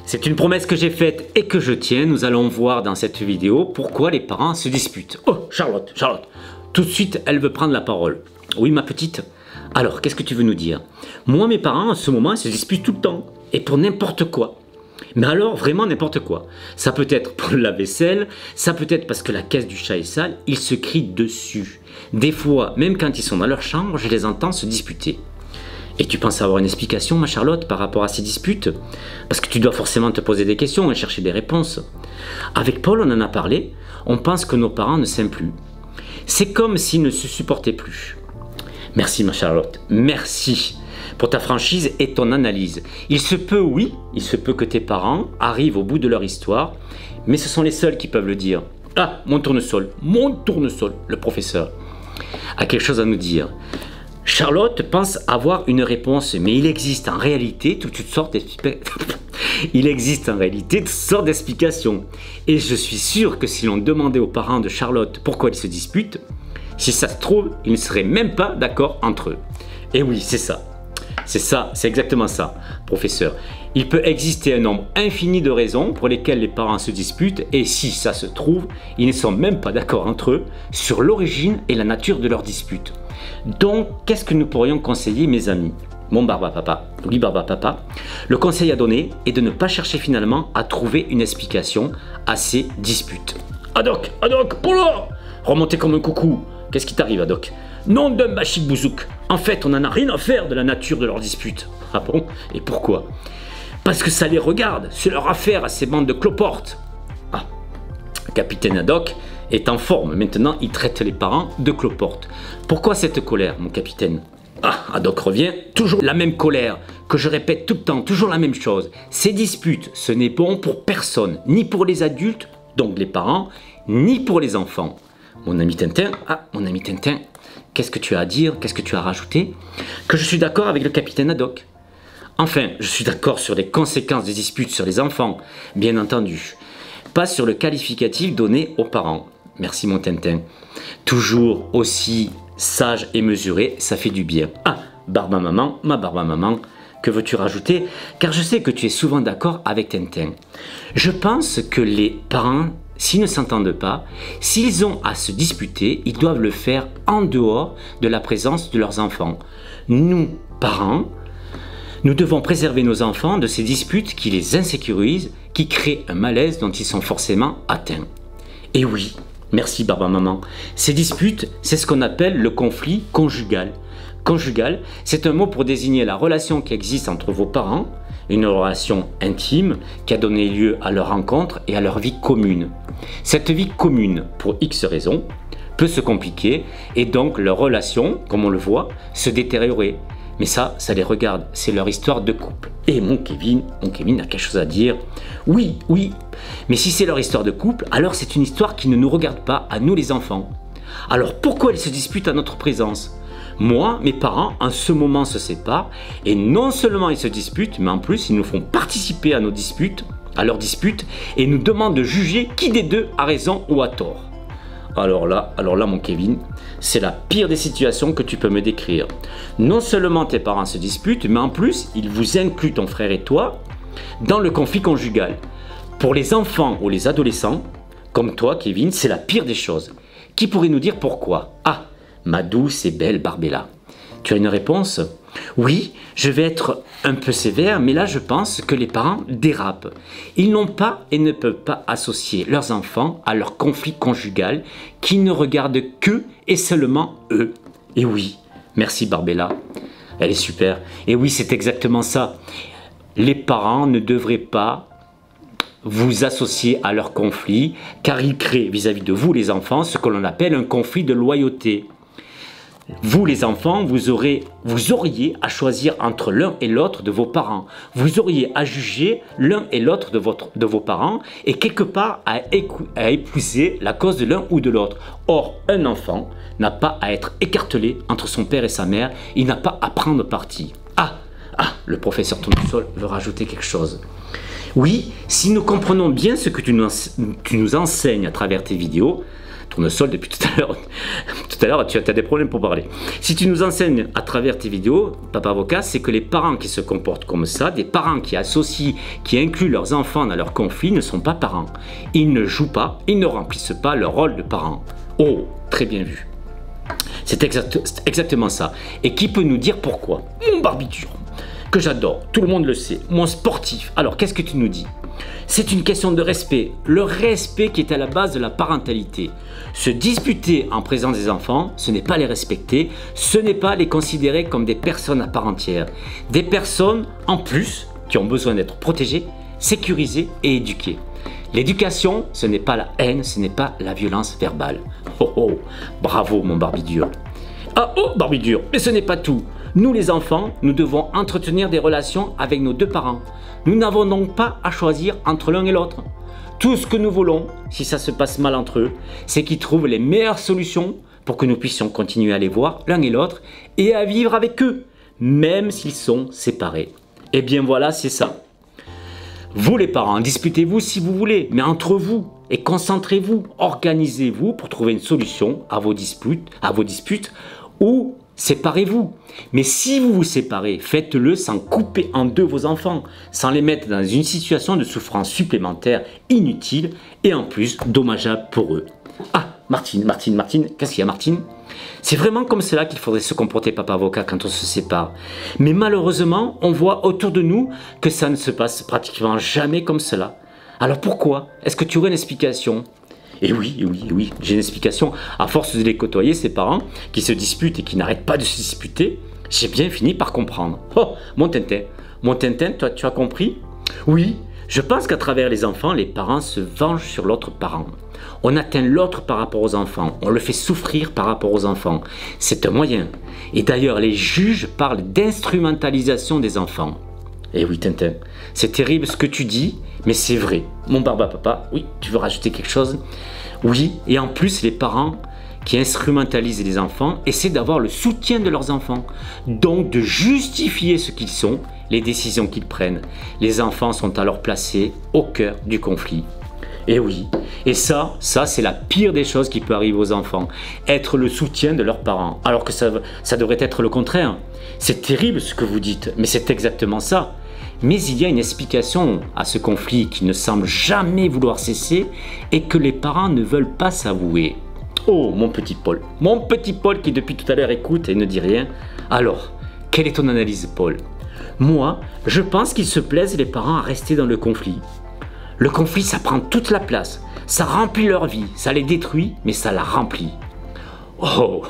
C'est une promesse que j'ai faite et que je tiens. Nous allons voir dans cette vidéo pourquoi les parents se disputent. Oh, Charlotte, tout de suite, elle veut prendre la parole. Oui, ma petite. Alors, qu'est-ce que tu veux nous dire? Moi, mes parents, en ce moment, ils se disputent tout le temps. Et pour n'importe quoi. Mais alors, vraiment n'importe quoi. Ça peut être pour la vaisselle, ça peut être parce que la caisse du chat est sale, ils se crient dessus. Des fois, même quand ils sont dans leur chambre, je les entends se disputer. Et tu penses avoir une explication, ma Charlotte, par rapport à ces disputes? Parce que tu dois forcément te poser des questions et chercher des réponses. Avec Paul, on en a parlé, on pense que nos parents ne s'aiment plus. C'est comme s'ils ne se supportaient plus. Merci, ma Charlotte, merci pour ta franchise et ton analyse. Il se peut, oui, il se peut que tes parents arrivent au bout de leur histoire, mais ce sont les seuls qui peuvent le dire. Ah, mon tournesol, le professeur, a quelque chose à nous dire. Charlotte pense avoir une réponse, mais il existe en réalité toutes sortes d'explications. Et je suis sûr que si l'on demandait aux parents de Charlotte pourquoi ils se disputent, si ça se trouve, ils ne seraient même pas d'accord entre eux. Et oui, c'est ça. C'est exactement ça, professeur. Il peut exister un nombre infini de raisons pour lesquelles les parents se disputent et si ça se trouve, ils ne sont même pas d'accord entre eux sur l'origine et la nature de leur dispute. Donc, qu'est-ce que nous pourrions conseiller, mes amis? Mon Barbapapa, oui Barbapapa, le conseil à donner est de ne pas chercher finalement à trouver une explication à ces disputes. Adoc, oh là, remontez comme un coucou. Qu'est-ce qui t'arrive, Adoc? Non d'un bachik bouzouk. En fait, on n'en a rien à faire de la nature de leur dispute. Ah bon? Et pourquoi? Parce que ça les regarde, c'est leur affaire à ces bandes de cloportes. Ah, Capitaine Haddock est en forme. Maintenant, il traite les parents de cloportes. Pourquoi cette colère, mon capitaine? Ah, Haddock revient. Toujours la même colère, que je répète tout le temps, toujours la même chose. Ces disputes, ce n'est bon pour personne, ni pour les adultes, donc les parents, ni pour les enfants. Mon ami Tintin, qu'est-ce que tu as à dire? Qu'est-ce que tu as rajouté? Que je suis d'accord avec le capitaine Haddock. Enfin, je suis d'accord sur les conséquences des disputes sur les enfants, bien entendu. Pas sur le qualificatif donné aux parents. Merci mon Tintin. Toujours aussi sage et mesuré, ça fait du bien. Ah, Barba Maman, ma Barba Maman, que veux-tu rajouter? Car je sais que tu es souvent d'accord avec Tintin. Je pense que les parents, s'ils ne s'entendent pas, s'ils ont à se disputer, ils doivent le faire en dehors de la présence de leurs enfants. Nous, parents, nous devons préserver nos enfants de ces disputes qui les insécurisent, qui créent un malaise dont ils sont forcément atteints. Et oui, merci Barba Maman, ces disputes, c'est ce qu'on appelle le conflit conjugal. Conjugal, c'est un mot pour désigner la relation qui existe entre vos parents, une relation intime qui a donné lieu à leur rencontre et à leur vie commune. Cette vie commune, pour X raisons, peut se compliquer et donc leur relation, comme on le voit, se détériorer. Mais ça les regarde, c'est leur histoire de couple. Et mon Kevin a quelque chose à dire. Oui, mais si c'est leur histoire de couple, alors c'est une histoire qui ne nous regarde pas, à nous les enfants. Alors pourquoi ils se disputent à notre présence? Moi, mes parents, en ce moment, se séparent et non seulement ils se disputent, mais en plus, ils nous font participer à nos disputes, à leurs disputes et nous demandent de juger qui des deux a raison ou a tort. Alors là, mon Kevin, c'est la pire des situations que tu peux me décrire. Non seulement tes parents se disputent, mais en plus, ils vous incluent, ton frère et toi, dans le conflit conjugal. Pour les enfants ou les adolescents, comme toi, Kevin, c'est la pire des choses. Qui pourrait nous dire pourquoi? Ah, ma douce et belle Barbella. Tu as une réponse? Oui, je vais être un peu sévère, mais là je pense que les parents dérapent. Ils n'ont pas et ne peuvent pas associer leurs enfants à leur conflit conjugal qui ne regarde qu'eux et seulement eux. Et oui, merci Barbella, elle est super. Et oui, c'est exactement ça. Les parents ne devraient pas vous associer à leur conflit car ils créent vis-à-vis de vous les enfants ce que l'on appelle un conflit de loyauté. Vous les enfants, vous auriez à choisir entre l'un et l'autre de vos parents. Vous auriez à juger l'un et l'autre de vos parents et quelque part à épouser la cause de l'un ou de l'autre. Or, un enfant n'a pas à être écartelé entre son père et sa mère, il n'a pas à prendre parti. Ah, le professeur Tournesol veut rajouter quelque chose. Oui, si nous comprenons bien ce que tu nous enseignes à travers tes vidéos, Tournesol, depuis tout à l'heure, tu as des problèmes pour parler. Si tu nous enseignes à travers tes vidéos, Papa Avocat, c'est que les parents qui se comportent comme ça, des parents qui associent, qui incluent leurs enfants dans leurs conflits, ne sont pas parents. Ils ne jouent pas, ils ne remplissent pas leur rôle de parents. Oh, très bien vu. C'est exactement ça. Et qui peut nous dire pourquoi? Mon barbiture, que j'adore, tout le monde le sait, mon sportif. Alors, qu'est-ce que tu nous dis? C'est une question de respect, le respect qui est à la base de la parentalité. Se disputer en présence des enfants, ce n'est pas les respecter, ce n'est pas les considérer comme des personnes à part entière. Des personnes, en plus, qui ont besoin d'être protégées, sécurisées et éduquées. L'éducation, ce n'est pas la haine, ce n'est pas la violence verbale. Oh oh, bravo mon Barbidur. Ah oh, Barbidur, mais ce n'est pas tout. Nous les enfants, nous devons entretenir des relations avec nos deux parents. Nous n'avons donc pas à choisir entre l'un et l'autre. Tout ce que nous voulons, si ça se passe mal entre eux, c'est qu'ils trouvent les meilleures solutions pour que nous puissions continuer à les voir l'un et l'autre et à vivre avec eux, même s'ils sont séparés. Et bien voilà, c'est ça. Vous les parents, disputez-vous si vous voulez, mais entre vous, et concentrez-vous, organisez-vous pour trouver une solution à vos disputes ou séparez-vous. Mais si vous vous séparez, faites-le sans couper en deux vos enfants, sans les mettre dans une situation de souffrance supplémentaire, inutile et en plus dommageable pour eux. Ah, Martine, qu'est-ce qu'il y a Martine? C'est vraiment comme cela qu'il faudrait se comporter Papa Avocat quand on se sépare. Mais malheureusement, on voit autour de nous que ça ne se passe pratiquement jamais comme cela. Alors pourquoi? Est-ce que tu aurais une explication? Et oui, j'ai une explication. À force de les côtoyer, ces parents qui se disputent et qui n'arrêtent pas de se disputer, j'ai bien fini par comprendre. Oh, mon Tintin, toi tu as compris? Oui, je pense qu'à travers les enfants, les parents se vengent sur l'autre parent. On atteint l'autre par rapport aux enfants, on le fait souffrir par rapport aux enfants. C'est un moyen. Et d'ailleurs, les juges parlent d'instrumentalisation des enfants. Eh oui, Tintin, c'est terrible ce que tu dis, mais c'est vrai. Mon Papa, oui, tu veux rajouter quelque chose? Oui, et en plus, les parents qui instrumentalisent les enfants essaient d'avoir le soutien de leurs enfants, donc de justifier ce qu'ils sont, les décisions qu'ils prennent. Les enfants sont alors placés au cœur du conflit. Et oui, et ça c'est la pire des choses qui peut arriver aux enfants, être le soutien de leurs parents, alors que ça devrait être le contraire. C'est terrible ce que vous dites, mais c'est exactement ça. Mais il y a une explication à ce conflit qui ne semble jamais vouloir cesser et que les parents ne veulent pas s'avouer. Oh, mon petit Paul qui depuis tout à l'heure écoute et ne dit rien. Alors, quelle est ton analyse, Paul? Moi, je pense qu'ils se plaisent les parents à rester dans le conflit. Le conflit, ça prend toute la place, ça remplit leur vie, ça les détruit, mais ça la remplit. Oh,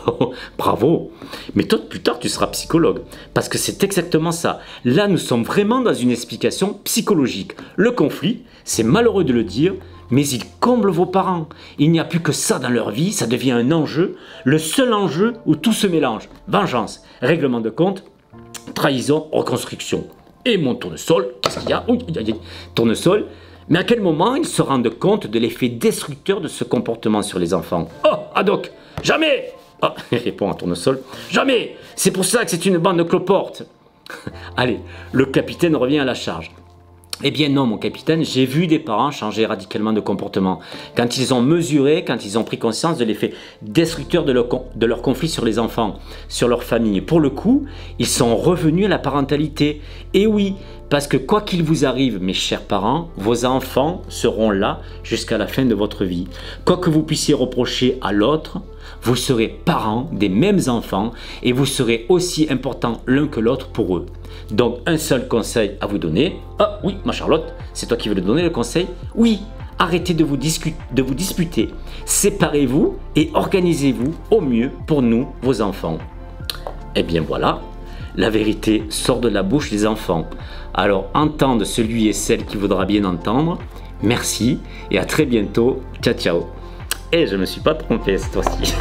bravo! Mais toi, plus tard, tu seras psychologue, parce que c'est exactement ça. Là, nous sommes vraiment dans une explication psychologique. Le conflit, c'est malheureux de le dire, mais il comble vos parents. Il n'y a plus que ça dans leur vie, ça devient un enjeu, le seul enjeu où tout se mélange. Vengeance, règlement de compte, trahison, reconstruction. Et mon tournesol, qu'est-ce qu'il y a? Oui, tournesol. Mais à quel moment ils se rendent compte de l'effet destructeur de ce comportement sur les enfants? Oh, Haddock, jamais! Oh, il répond à Tournesol, jamais! C'est pour ça que c'est une bande de cloportes. Allez, le capitaine revient à la charge. Eh bien non, mon capitaine, j'ai vu des parents changer radicalement de comportement. Quand ils ont mesuré, quand ils ont pris conscience de l'effet destructeur de leur conflit sur les enfants, sur leur famille. Pour le coup, ils sont revenus à la parentalité. Et oui, parce que quoi qu'il vous arrive, mes chers parents, vos enfants seront là jusqu'à la fin de votre vie. Quoi que vous puissiez reprocher à l'autre, vous serez parents des mêmes enfants et vous serez aussi importants l'un que l'autre pour eux. Donc un seul conseil à vous donner. Ah oui, ma Charlotte, c'est toi qui veux le donner le conseil? Oui, arrêtez de vous disputer. Séparez-vous et organisez-vous au mieux pour nous, vos enfants. Eh bien voilà, la vérité sort de la bouche des enfants. Alors entende celui et celle qui voudra bien entendre. Merci et à très bientôt. Ciao, ciao. Et je ne me suis pas trompé cette fois-ci.